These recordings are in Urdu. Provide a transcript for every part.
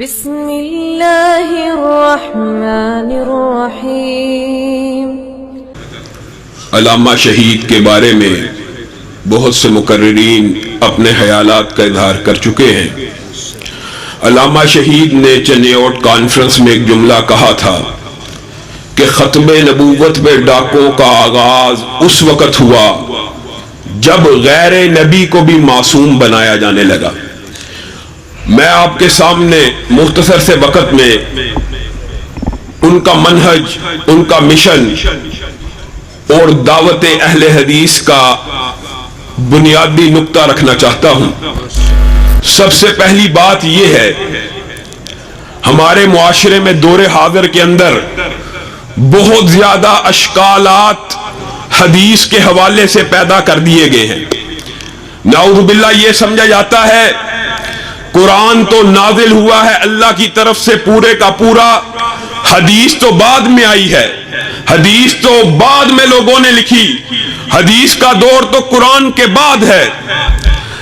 بسم اللہ الرحمن الرحیم۔ علامہ شہید کے بارے میں بہت سے مقررین اپنے خیالات کا اظہار کر چکے ہیں۔ علامہ شہید نے چنیوٹ کانفرنس میں ایک جملہ کہا تھا کہ ختم نبوت میں ڈاکوں کا آغاز اس وقت ہوا جب غیر نبی کو بھی معصوم بنایا جانے لگا۔ میں آپ کے سامنے مختصر سے وقت میں ان کا منہج، ان کا مشن اور دعوت اہل حدیث کا بنیادی نقطہ رکھنا چاہتا ہوں۔ سب سے پہلی بات یہ ہے، ہمارے معاشرے میں دور حاضر کے اندر بہت زیادہ اشکالات حدیث کے حوالے سے پیدا کر دیے گئے ہیں۔ نعوذ باللہ یہ سمجھا جاتا ہے قرآن تو نازل ہوا ہے اللہ کی طرف سے پورے کا پورا، حدیث تو بعد میں آئی ہے، حدیث تو بعد میں لوگوں نے لکھی، حدیث کا دور تو قرآن کے بعد ہے۔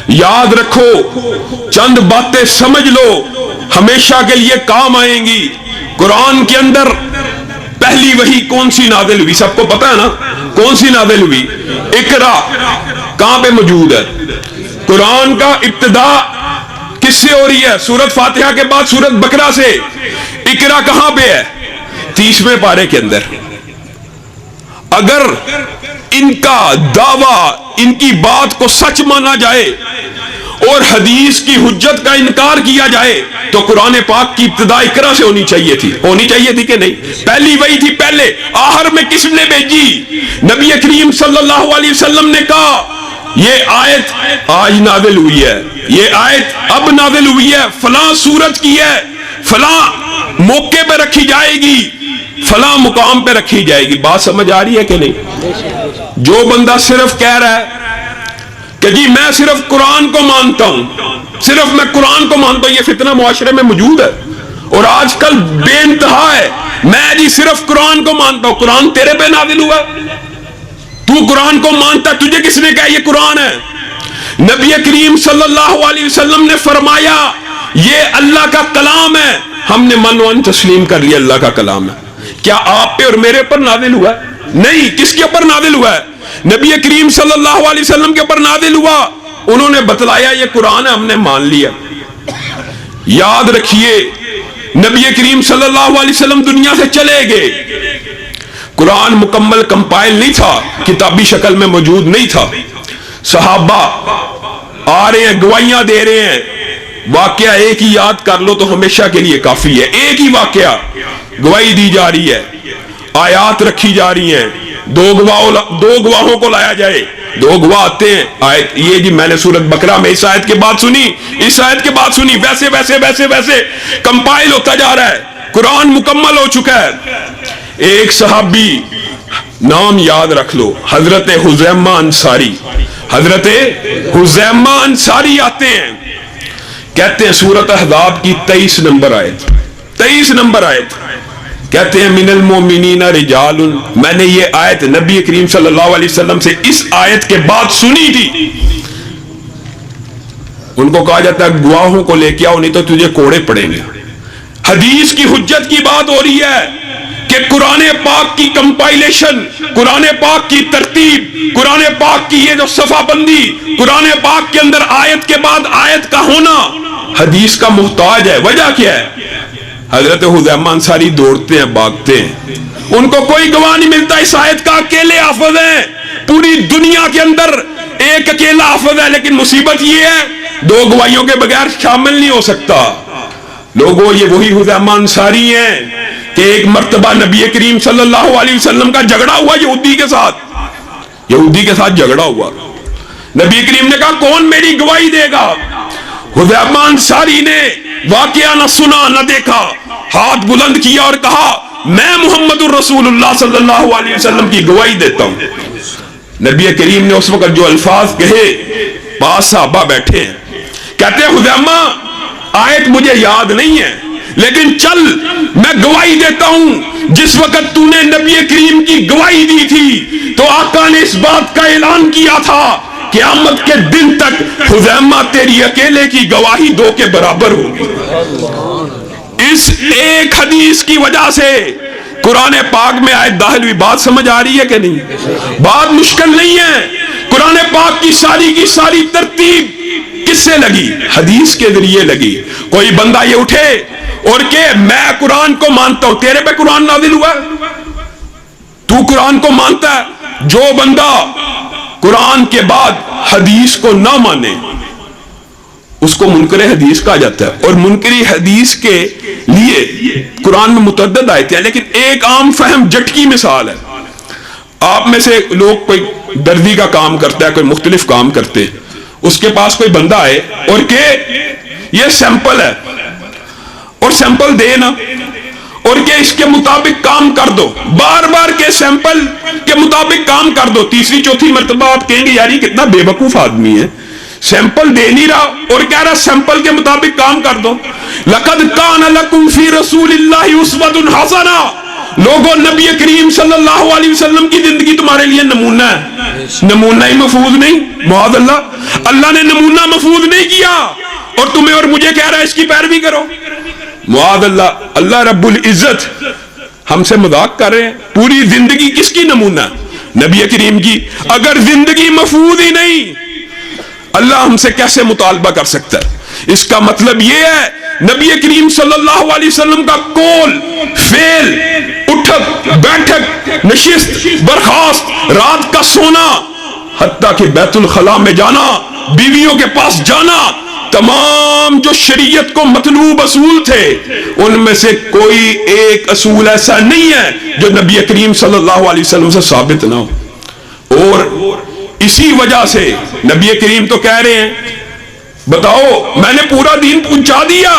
یاد رکھو، چند باتیں سمجھ لو، ہمیشہ کے لیے کام آئیں گی۔ قرآن کے اندر پہلی وحی کون سی نازل ہوئی؟ سب کو پتا ہے نا کون سی نازل ہوئی؟ اقرا کہاں پہ موجود ہے؟ قرآن کا ابتدا کس سے ہو رہی ہے؟ سورت فاتحہ کے بعد سورت بقرہ سے۔ اقرا کہاں پہ ہے؟ 30ویں پارے کے اندر۔ اگر ان کا دعویٰ، ان کی بات کو سچ مانا جائے اور حدیث کی حجت کا انکار کیا جائے تو قرآن پاک کی ابتدا اقرا سے ہونی چاہیے تھی کہ نہیں؟ پہلی وہی تھی، پہلے آخر میں کس نے بھیجی؟ نبی کریم صلی اللہ علیہ وسلم نے کہا یہ آیت آج نازل ہوئی ہے، یہ آیت اب نازل ہوئی ہے، فلاں سورت کی ہے، فلاں موقع پہ رکھی جائے گی، فلاں مقام پہ رکھی جائے گی۔ بات سمجھ آ رہی ہے کہ نہیں؟ جو بندہ صرف کہہ رہا ہے کہ جی میں صرف قرآن کو مانتا ہوں، صرف میں قرآن کو مانتا ہوں، یہ فتنہ معاشرے میں موجود ہے اور آج کل بے انتہا ہے۔ میں جی صرف قرآن کو مانتا ہوں، قرآن تیرے پہ نازل ہوا، تو قرآن کو مانتا، تجھے کس نے کہا یہ قرآن ہے؟ نبی کریم صلی اللہ علیہ وسلم نے فرمایا یہ اللہ کا کلام ہے، ہم نے من و تسلیم کر لیا اللہ کا کلام ہے۔ کیا آپ پہ اور میرے اوپر نازل ہوا ہے؟ نہیں۔ کس کے اوپر نازل ہوا ہے؟ نبی کریم صلی اللہ علیہ وسلم کے اوپر نازل ہوا، انہوں نے بتلایا یہ قرآن ہے، ہم نے مان لیا۔ یاد رکھیے نبی کریم صلی اللہ علیہ وسلم دنیا سے چلے گئے، قرآن مکمل کمپائل نہیں تھا، کتابی شکل میں موجود نہیں تھا۔ صحابہ آ رہے ہیں، گواہیاں دے رہے ہیں، واقعہ ایک ہی یاد کر لو تو ہمیشہ کے لیے کافی ہے۔ ایک ہی واقعہ گواہی دی جا رہی ہے، آیات رکھی جا رہی ہیں، دو گواہوں کو لایا جائے، دو گواہ آتے ہیں، آیت یہ جی میں نے سورت بقرہ میں اس آیت کے بعد سنی، اس آیت کے بعد سنی، ویسے ویسے ویسے ویسے کمپائل ہوتا جا رہا ہے، قرآن مکمل ہو چکا ہے۔ ایک صحابی، نام یاد رکھ لو، حضرت حذیمہ انصاری، حضرت حذیمہ انصاری آتے ہیں، کہتے ہیں سورت احزاب کی 23 نمبر آیت، کہتے ہیں من المؤمنین رجال، میں نے یہ آیت نبی کریم صلی اللہ علیہ وسلم سے اس آیت کے بعد سنی تھی۔ ان کو کہا جاتا ہے گواہوں کو لے کے آؤ نہیں تو تجھے کوڑے پڑیں گے۔ حدیث کی حجت کی بات ہو رہی ہے کہ قرآن پاک کی کمپائلیشن، قرآن پاک کی ترتیب، قرآن پاک کی یہ جو صفحہ بندی، قرآن پاک کے اندر آیت کے بعد آیت کا ہونا حدیث کا محتاج ہے۔ وجہ کیا ہے؟ حضرت حذیمہ انصاری دوڑتے ہیں، بھاگتے ہیں، ان کو کوئی گواہ نہیں ملتا، اس آیت کا اکیلے حافظ ہیں، پوری دنیا کے اندر ایک اکیلا حافظ ہے، لیکن مصیبت یہ ہے دو گواہیوں کے بغیر شامل نہیں ہو سکتا۔ لوگوں یہ وہی حذیمہ انصاری ہیں کہ ایک مرتبہ نبی کریم صلی اللہ علیہ وسلم کا جھگڑا ہوا یہودی کے ساتھ جھگڑا ہوا، نبی کریم نے کہا کون میری گواہی دے گا؟ حذیمہ انصاری نے واقعہ نہ سنا نہ دیکھا، ہاتھ بلند کیا اور کہا میں محمد الرسول اللہ صلی اللہ علیہ وسلم کی گواہی دیتا ہوں۔ نبی کریم نے اس وقت جو الفاظ کہے، پاس صحابہ بیٹھے ہیں، کہتے ہیں حذیمہ آیت مجھے یاد نہیں ہے لیکن چل میں گواہی دیتا ہوں، جس وقت تو نے نبی کریم کی گواہی دی تھی تو آقا نے اس بات کا اعلان کیا تھا قیامت کے دن تک خزیمہ تیری اکیلے کی گواہی 2 کے برابر ہوگی۔ اس ایک حدیث کی وجہ سے قرآن پاک میں آیت داخل ہوئی۔ بات سمجھ آ رہی ہے کہ نہیں؟ بات مشکل نہیں ہے۔ قرآن پاک کی ساری ترتیب کس سے لگی؟ حدیث کے ذریعے لگی۔ کوئی بندہ یہ اٹھے اور کہ میں قرآن کو مانتا ہوں، تیرے پہ قرآن نازل ہوا ہے، تو قرآن کو مانتا ہے۔ جو بندہ قرآن کے بعد حدیث کو نہ مانے اس کو منکر حدیث کہا جاتا ہے۔ اور منکر حدیث کے لیے قرآن میں متعدد آیتیں ہیں، لیکن ایک عام فہم جھٹکی مثال ہے۔ آپ میں سے لوگ کوئی دردی کا کام کرتا ہے، کوئی مختلف کام کرتے ہیں، اس کے پاس کوئی بندہ آئے اور کہ یہ سیمپل ہے اور سیمپل دے نا، اور کہ اس کے مطابق کام کر دو، بار بار کے سیمپل کے مطابق کام کر دو۔ تیسری چوتھی مرتبہ آپ کہیں گے یار یہ کتنا بے وقوف آدمی ہے، سیمپل دے نہیں رہا اور کہہ رہا سیمپل کے مطابق کام کر دو۔ لَقَدْ كَانَ لَكُمْ فِي رَسُولِ اللَّهِ أُسْوَةٌ حَسَنَةٌ، لوگوں نبی کریم صلی اللہ علیہ وسلم کی زندگی تمہارے لیے نمونہ ہے۔ نمونہ ہی محفوظ نہیں، معاذ اللہ، اللہ نے نمونہ محفوظ نہیں کیا اور تمہیں اور مجھے کہہ رہا ہے اس کی پیروی کرو، معاذ اللہ۔ اللہ رب العزت ہم سے مذاق کر رہے ہیں۔ پوری زندگی کس کی نمونہ؟ نبی کریم کی۔ اگر زندگی محفوظ ہی نہیں، اللہ ہم سے کیسے مطالبہ کر سکتا ہے؟ اس کا مطلب یہ ہے نبی کریم صلی اللہ علیہ وسلم کا قول، فعل، اٹھک بیٹھک، نشست برخاست، رات کا سونا، حتیٰ کہ بیت الخلاء میں جانا، بیویوں کے پاس جانا، تمام جو شریعت کو مطلوب اصول تھے ان میں سے کوئی ایک اصول ایسا نہیں ہے جو نبی کریم صلی اللہ علیہ وسلم سے ثابت نہ ہو۔ اور اسی وجہ سے نبی کریم تو کہہ رہے ہیں بتاؤ میں نے پورا دین پہنچا دیا،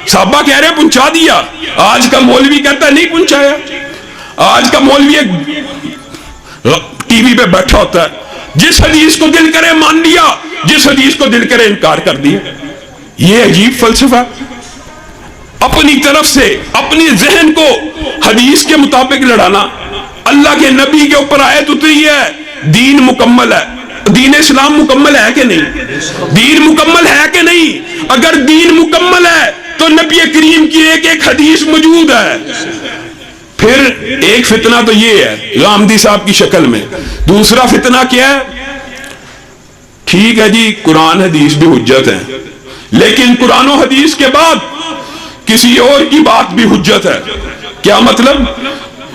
صحابہ کہہ رہے ہیں پہنچا دیا۔ آج کا مولوی کہتا ہے نہیں پہنچایا۔ آج کا مولوی ایک ٹی وی پہ بیٹھا ہوتا ہے، جس حدیث کو دل کرے مان لیا، جس حدیث کو دل کرے انکار کر دیا۔ یہ عجیب فلسفہ، اپنی طرف سے اپنی ذہن کو حدیث کے مطابق لڑانا۔ اللہ کے نبی کے اوپر آیت اتری ہے، دین مکمل ہے۔ دین اسلام مکمل ہے کہ نہیں؟ دین مکمل ہے کہ نہیں؟ اگر دین مکمل ہے تو نبی کریم کی ایک ایک حدیث موجود ہے۔ پھر ایک فتنہ تو یہ ہے غامدی صاحب کی شکل میں، دوسرا فتنہ کیا ہے؟ ٹھیک ہے جی قرآن حدیث بھی حجت ہے، لیکن قرآن و حدیث کے بعد کسی اور کی بات بھی حجت ہے۔ کیا مطلب؟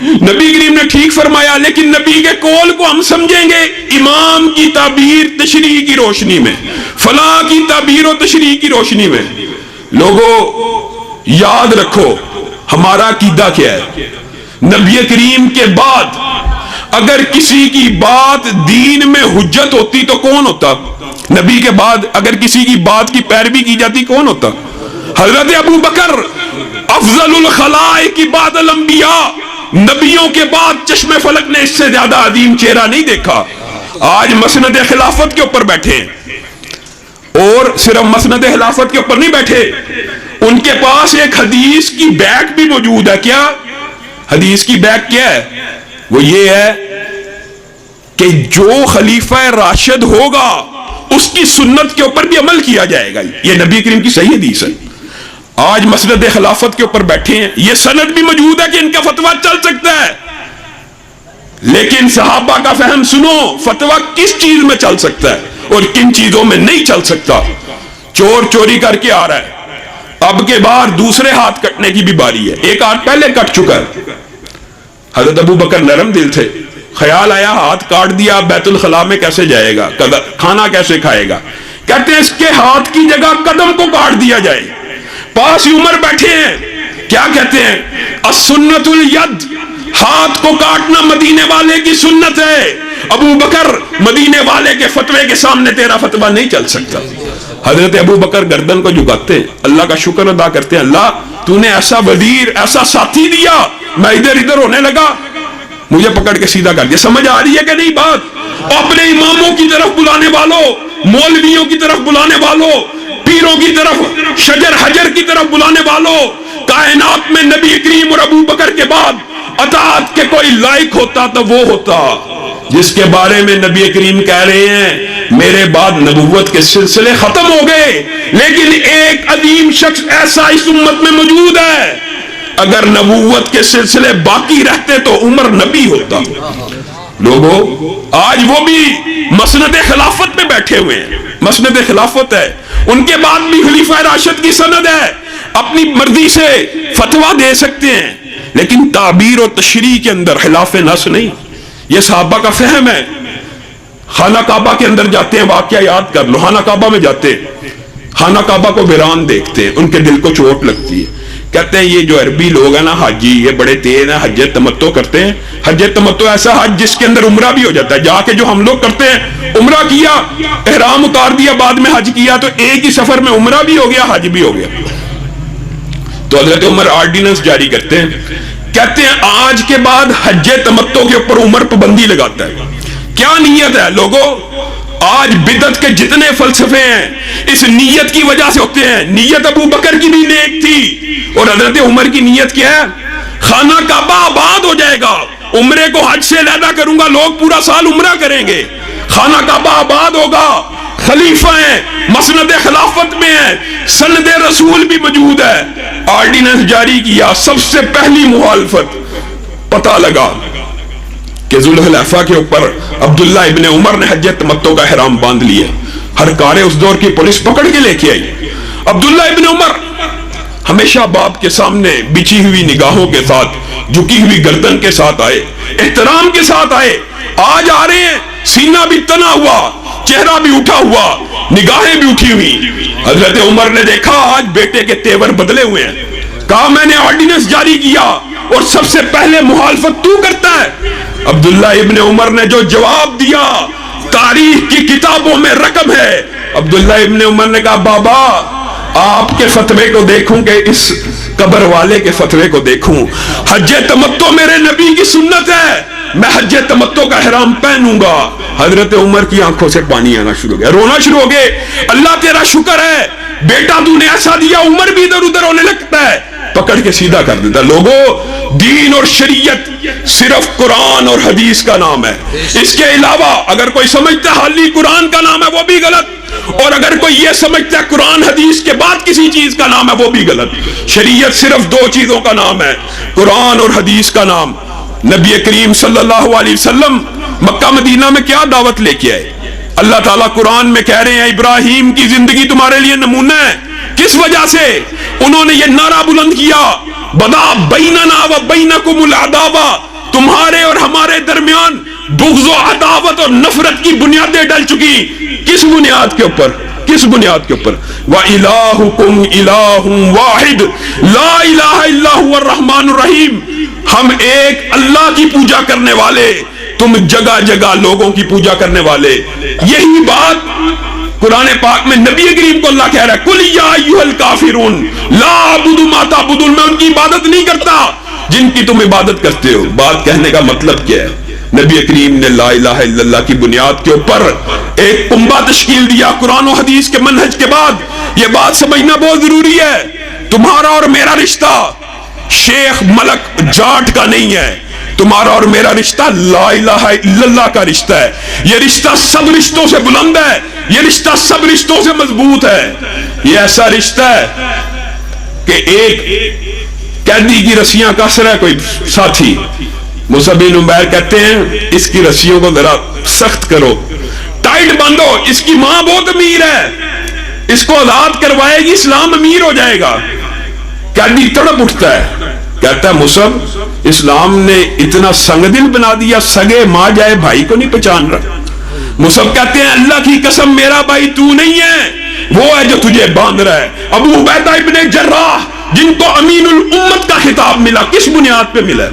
نبی کریم نے ٹھیک فرمایا لیکن نبی کے قول کو ہم سمجھیں گے امام کی تعبیر تشریح کی روشنی میں، فلاں کی تعبیر و تشریح کی روشنی میں۔ لوگوں یاد رکھو ہمارا عقیدہ کیا ہے۔ نبی کریم کے بعد اگر کسی کی بات دین میں حجت ہوتی تو کون ہوتا؟ نبی کے بعد اگر کسی کی بات کی پیروی کی جاتی کون ہوتا؟ حضرت ابو بکر افضل الخلائق بعد الانبیاء، نبیوں کے بعد چشم فلک نے اس سے زیادہ عظیم چہرہ نہیں دیکھا۔ آج مسند خلافت کے اوپر بیٹھے اور صرف مسند خلافت کے اوپر نہیں بیٹھے، ان کے پاس ایک حدیث کی بیگ بھی موجود ہے۔ کیا حدیث کی بیگ کیا ہے؟ وہ یہ ہے کہ جو خلیفہ راشد ہوگا اس کی سنت کے اوپر بھی عمل کیا جائے گا۔ یہ نبی کریم کی صحیح حدیث ہے۔ آج مسند خلافت کے اوپر بیٹھے ہیں، یہ سند بھی موجود ہے کہ ان کا فتویٰ چل سکتا ہے، لیکن صحابہ کا فہم سنو، فتویٰ کس چیز میں چل سکتا ہے اور کن چیزوں میں نہیں چل سکتا۔ چور چوری کر کے آ رہا ہے، اب کے بعد دوسرے ہاتھ کٹنے کی بھی باری ہے، ایک ہاتھ پہلے کٹ چکا ہے۔ حضرت ابو بکر نرم دل تھے، خیال آیا ہاتھ کاٹ دیا، بیت الخلاء میں کیسے جائے گا، کھانا کیسے کھائے گا؟ کہتے ہیں اس کے ہاتھ کی جگہ قدم کو کاٹ دیا جائے۔ پاس ہی عمر بیٹھے ہیں، کیا کہتے ہیں؟ السنت الید، ہاتھ کو کاٹنا مدینے والے کی سنت ہے۔ ابو بکر مدینے والے کے فتوے کے سامنے تیرا فتویٰ نہیں چل سکتا۔ حضرت ابو بکر گردن کو جھکاتے ہیں، اللہ کا شکر ادا کرتے ہیں، اللہ تو نے ایسا وزیر ایسا ساتھی دیا، میں ادھر ادھر ہونے لگا، مجھے پکڑ کے سیدھا کر دیا۔ سمجھ آ رہی ہے کہ نہیں بات؟ اپنے اماموں کی طرف بلانے والوں، مولویوں کی طرف بلانے والوں، پیروں کی طرف، شجر حجر کی طرف بلانے والوں، کائنات میں نبی کریم اور ابو بکر کے بعد اطاعت کے کوئی لائق ہوتا تو وہ ہوتا جس کے بارے میں نبی کریم کہہ رہے ہیں میرے بعد نبوت کے سلسلے ختم ہو گئے، لیکن ایک عظیم شخص ایسا اس امت میں موجود ہے، اگر نبوت کے سلسلے باقی رہتے تو عمر نبی ہوتا۔ لوگوں آج وہ بھی مسند خلافت میں بیٹھے ہوئے ہیں، مسند خلافت ہے، ان کے بعد بھی خلیفہ راشد کی سند ہے، اپنی مرضی سے فتویٰ دے سکتے ہیں، لیکن تعبیر و تشریح کے اندر خلاف نص نہیں۔ یہ صحابہ کا فہم ہے۔ خانہ کعبہ کے اندر جاتے ہیں، واقعہ یاد کر لو، خانہ کعبہ میں جاتے ہیں، خانہ کعبہ کو ویران دیکھتے ہیں، ان کے دل کو چوٹ لگتی ہے، کہتے ہیں یہ جو عربی لوگ ہیں نا حاجی، یہ بڑے تیز ہیں، حج تمتع کرتے ہیں۔ حج تمتع ایسا حج جس کے اندر عمرہ بھی ہو جاتا ہے، جا کے جو ہم لوگ کرتے ہیں، عمرہ کیا، احرام اتار دیا، بعد میں حج کیا، تو ایک ہی سفر میں عمرہ بھی ہو گیا، حج بھی ہو گیا۔ تو حضرت عمر آرڈیننس جاری کرتے ہیں، کہتے ہیں آج کے بعد حج تمتع کے اوپر عمر پابندی لگاتا ہے۔ کیا نیت ہے لوگوں؟ آج بدعت کے جتنے فلسفے ہیں اس نیت کی وجہ سے ہوتے ہیں۔ نیت ابو بکر کی بھی نیک تھی، اور حضرت عمر کی نیت کیا ہے؟ خانہ کعبہ آباد ہو جائے گا، عمرے کو حج سے علیحدہ کروں گا، لوگ پورا سال عمرہ کریں گے، خانہ کعبہ آباد ہوگا، خلیفہ ہیں، مسند خلافت میں ہیں، سند رسول بھی موجود ہے۔ آرڈیننس جاری کیا، سب سے پہلی مخالفت پتہ لگا کہ ذوالحلیفہ کے اوپر عبداللہ ابن عمر نے حج تمتع کا احرام باندھ لیا۔ ہر کارے اس دور کی پولیس پکڑ کے لے کے آئی۔ عبداللہ ابن عمر ہمیشہ باپ کے سامنے بچھی ہوئی نگاہوں کے ساتھ، جھکی ہوئی گردن کے ساتھ آئے، احترام کے ساتھ آئے۔ آج آ رہے ہیں، سینہ بھی تنا ہوا، چہرہ بھی اٹھا ہوا، نگاہیں بھی اٹھی ہوئی۔ حضرت عمر نے دیکھا آج بیٹے کے تیور بدلے ہوئے ہیں، کہا میں نے آرڈیننس جاری کیا اور سب سے پہلے مخالفت تو کرتا ہے۔ عبداللہ ابن عمر نے جو جواب دیا تاریخ کی کتابوں میں رقم ہے۔ عبداللہ ابن عمر نے کہا بابا آپ کے فتوے کو دیکھوں کہ اس قبر والے کے فتوے کو دیکھوں، حج تمتع میرے نبی کی سنت ہے، میں حج تمتع کا احرام پہنوں گا۔ حضرت عمر کی آنکھوں سے پانی آنا شروع ہو گیا، رونا شروع ہو گئے۔ اللہ تیرا شکر ہے بیٹا تو نے ایسا دیا، عمر بھی ادھر ادھر ہونے لگتا ہے، پکڑ کے سیدھا کر دیتا۔ لوگوں دین اور شریعت صرف قرآن اور حدیث کا نام ہے، اس کے علاوہ اگر کوئی سمجھتا ہے حالی قرآن کا نام ہے وہ بھی غلط، اور اگر کوئی یہ سمجھتا ہے قرآن حدیث کے بعد کسی چیز کا نام ہے وہ بھی غلط۔ شریعت صرف دو چیزوں کا نام ہے، قرآن اور حدیث کا نام۔ نبی کریم صلی اللہ علیہ وسلم مکہ مدینہ میں کیا دعوت لے کے آئے؟ اللہ تعالیٰ قرآن میں کہہ رہے ہیں ابراہیم کی زندگی تمہارے لیے نمونہ ہے۔ کس وجہ سے؟ انہوں نے یہ نعرہ بلند کیا بدا بیننا و بینکم العداوہ، تمہارے اور ہمارے درمیان بغض و عداوت اور نفرت کی بنیادیں ڈل چکی۔ کس بنیاد کے اوپر؟ کس بنیاد کے اوپر؟ وَإِلَٰهُكُمْ إِلَٰهٌ وَاحِدٌ لَا إِلَٰهَ إِلَّا هُوَ الرَّحْمَٰنُ الرَّحِيمُ۔ ہم ایک اللہ کی پوجا کرنے والے، تم جگہ جگہ لوگوں کی پوجا کرنے والے۔ یہی بات قرآن پاک میں نبی کریم کو اللہ کہہ رہا ہے قُلْ يَا أَيُّهَا الْكَافِرُونَ لَا أَعْبُدُ مَا تَعْبُدُونَ، میں ان کی عبادت نہیں کرتا جن کی تم عبادت کرتے ہو۔ بات کہنے کا مطلب کیا ہے؟ نبی کریم نے لا الہ الا اللہ کی بنیاد کے اوپر ایک کنبہ تشکیل دیا قرآن و حدیث کے منہج کے بعد۔ یہ بات سمجھنا بہت ضروری ہے، تمہارا اور میرا رشتہ شیخ ملک جاٹ کا نہیں ہے، تمہارا اور میرا رشتہ لا الہ الا اللہ کا رشتہ ہے۔ یہ رشتہ سب رشتوں سے بلند ہے، یہ رشتہ سب رشتوں سے مضبوط ہے۔ یہ ایسا رشتہ ہے کہ ایک قیدی کی رسیاں کس رہا ہے کوئی ساتھی، مصعب بن عمیر کہتے ہیں اس کی رسیوں کو ذرا سخت کرو، ٹائٹ باندھو، اس کی ماں بہت امیر ہے، اس کو آزاد کروائے گی اسلام امیر ہو جائے گا۔ قیدی تڑپ اٹھتا ہے، کہتا ہے مصعب اسلام نے اتنا سنگ دل بنا دیا، سگے ماں جائے بھائی کو نہیں پہچان رہا۔ مصعب کہتے ہیں اللہ کی قسم میرا بھائی تو نہیں ہے، وہ ہے جو تجھے باندھ رہا ہے۔ ابو عبیدہ ابن جراح جن کو امین الامت کا خطاب ملا، کس بنیاد پہ ملا؟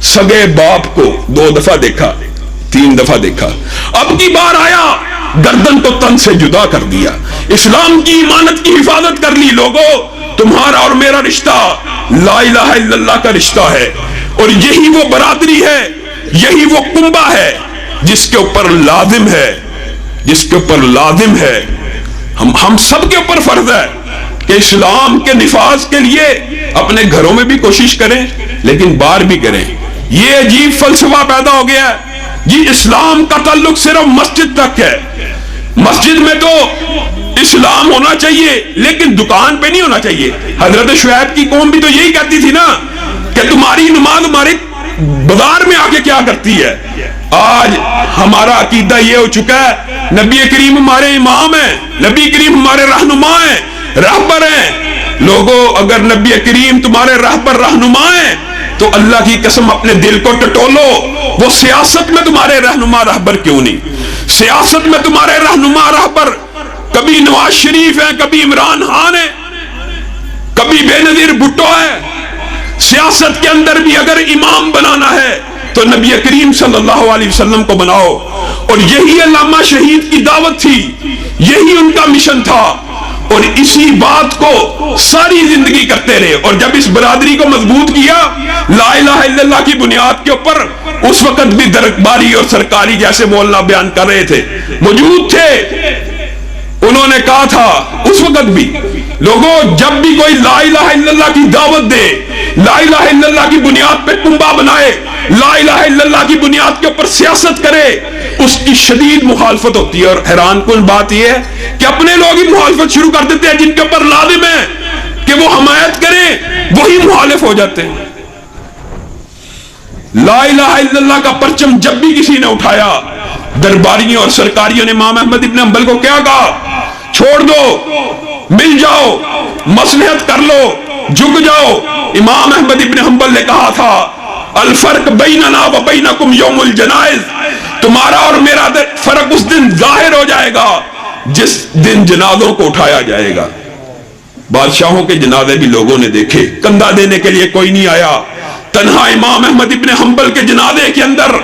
سگے باپ کو 2 دفعہ دیکھا، 3 دفعہ دیکھا، اب کی بار آیا گردن کو تن سے جدا کر دیا، اسلام کی امانت کی حفاظت کر لی۔ لوگوں تمہارا اور میرا رشتہ لا الہ الا اللہ کا رشتہ ہے، اور یہی وہ برادری ہے، یہی وہ کنبہ ہے جس کے اوپر لازم ہے، جس کے اوپر لازم ہے، ہم سب کے اوپر فرض ہے کہ اسلام کے نفاذ کے لیے اپنے گھروں میں بھی کوشش کریں لیکن باہر بھی کریں۔ یہ عجیب فلسفہ پیدا ہو گیا ہے، جی اسلام کا تعلق صرف مسجد تک ہے. مسجد میں تو اسلام ہونا چاہیے لیکن دکان پہ نہیں ہونا چاہیے. حضرت شعیب کی قوم بھی تو یہی کہتی تھی نا کہ تمہاری نماز ہمارے بازار میں آ کے کیا کرتی ہے. آج ہمارا عقیدہ یہ ہو چکا ہے نبی کریم ہمارے امام ہیں, نبی کریم ہمارے رہنما ہیں, رہبر ہیں. لوگوں اگر نبی کریم تمہارے رہبر رہنما ہیں تو اللہ کی قسم اپنے دل کو ٹٹولو, وہ سیاست میں تمہارے رہنما رہبر کیوں نہیں؟ سیاست میں تمہارے رہنما رہبر کبھی نواز شریف ہے, کبھی عمران خان ہے, کبھی بے نظیر بھٹو ہے. سیاست کے اندر بھی اگر امام بنانا ہے تو نبی کریم صلی اللہ علیہ وسلم کو بناؤ. اور یہی علامہ شہید کی دعوت تھی, یہی ان کا مشن تھا, اور اسی بات کو ساری زندگی کرتے رہے. اور جب اس برادری کو مضبوط کیا لا الہ الا اللہ کی بنیاد کے اوپر, اس وقت بھی درباری اور سرکاری جیسے مولانا بیان کر رہے تھے, موجود تھے. انہوں نے کہا تھا اس وقت بھی, لوگوں جب بھی کوئی لا الہ الا اللہ کی دعوت دے, لا الہ الا اللہ کی بنیاد پہ کنبہ بنائے, لا الہ الا اللہ کی بنیاد کے اوپر سیاست کرے, اس کی شدید مخالفت ہوتی ہے. اور حیران کن بات یہ ہے کہ اپنے لوگ ہی مخالفت شروع کر دیتے ہیں جن کے اوپر لازم ہے کہ وہ حمایت کریں, وہی مخالف ہو جاتے ہیں. لا الہ الا اللہ کا پرچم جب بھی کسی نے اٹھایا, درباریوں اور سرکاریوں نے امام احمد ابن حنبل کو کیا کہا؟ چھوڑ دو, مل جاؤ, مصلحت کر لو, جھک جاؤ. امام احمد ابن حنبل نے کہا تھا الفرق بیننا و بینکم یوم الجنائز, تمہارا اور میرا فرق اس دن ظاہر ہو جائے گا جس دن جنازوں کو اٹھایا جائے گا. بادشاہوں کے جنازے بھی لوگوں نے دیکھے, کندھا دینے کے لیے کوئی نہیں آیا. تنہا امام احمد ابن حنبل کے جنازے کے اندر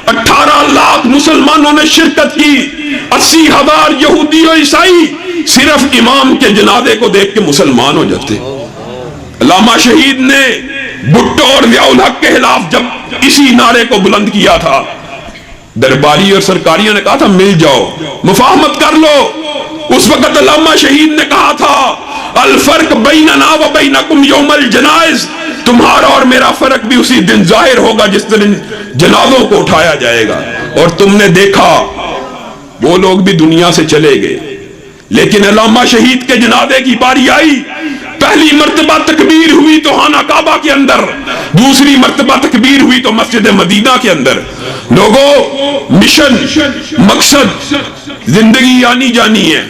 18 لاکھ مسلمانوں نے شرکت کی, 80,000 یہودی و عیسائی صرف امام کے جنازے کو دیکھ کے مسلمان ہو جاتے. علامہ شہید نے بھٹو اور ضیاء الحق کے خلاف جب اسی نعرے کو بلند کیا تھا, درباری اور سرکاریوں نے کہا تھا مل جاؤ, مفاہمت کر لو. اس وقت علامہ شہید نے کہا تھا الفرق بیننا و بینکم یوم الجنائز, تمہارا اور میرا فرق بھی اسی دن ظاہر ہوگا جس دن جنازوں کو اٹھایا جائے گا. اور تم نے دیکھا وہ لوگ بھی دنیا سے چلے گئے, لیکن علامہ شہید کے جنازے کی باری آئی. پہلی مرتبہ تکبیر ہوئی تو خانہ کعبہ کے اندر, دوسری مرتبہ تکبیر ہوئی تو مسجد مدینہ کے اندر. لوگوں مشن, مقصد, زندگی آنی جانی ہے,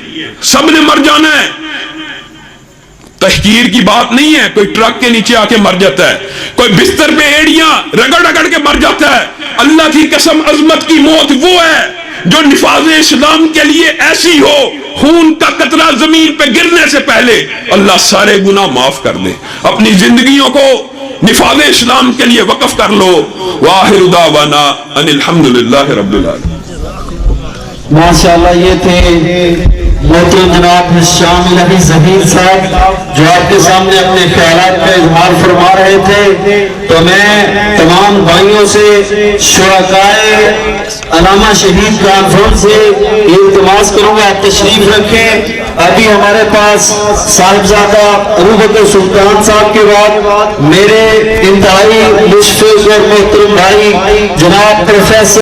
سب نے مر جانا ہے. تحقیر کی بات نہیں ہے, کوئی ٹرک کے نیچے آ کے مر جاتا ہے, کوئی بستر پہ ایڑیاں رگڑ رگڑ کے مر جاتا ہے. اللہ کی قسم عظمت کی موت وہ ہے جو نفاذ اسلام کے لیے ایسی ہو, خون کا قطرہ زمین پہ گرنے سے پہلے اللہ سارے گناہ معاف کر دے. اپنی زندگیوں کو نفاذ اسلام کے لیے وقف کر لو. وآخر دعوانا ان الحمدللہ رب العالمین. ماشاءاللہ یہ تھے محترم جناب شامل علی ظہیر صاحب جو آپ کے سامنے اپنے خیالات کا اظہار فرما رہے تھے. تو میں تمام بھائیوں سے شرکائے علامہ شہید کانفرنس سے التماس کروں گا آپ تشریف رکھیں. ابھی ہمارے پاس صاحبزادہ ابوبکر سلطان صاحب کے بعد میرے انتہائی مشفق اور محترم بھائی جناب پروفیسر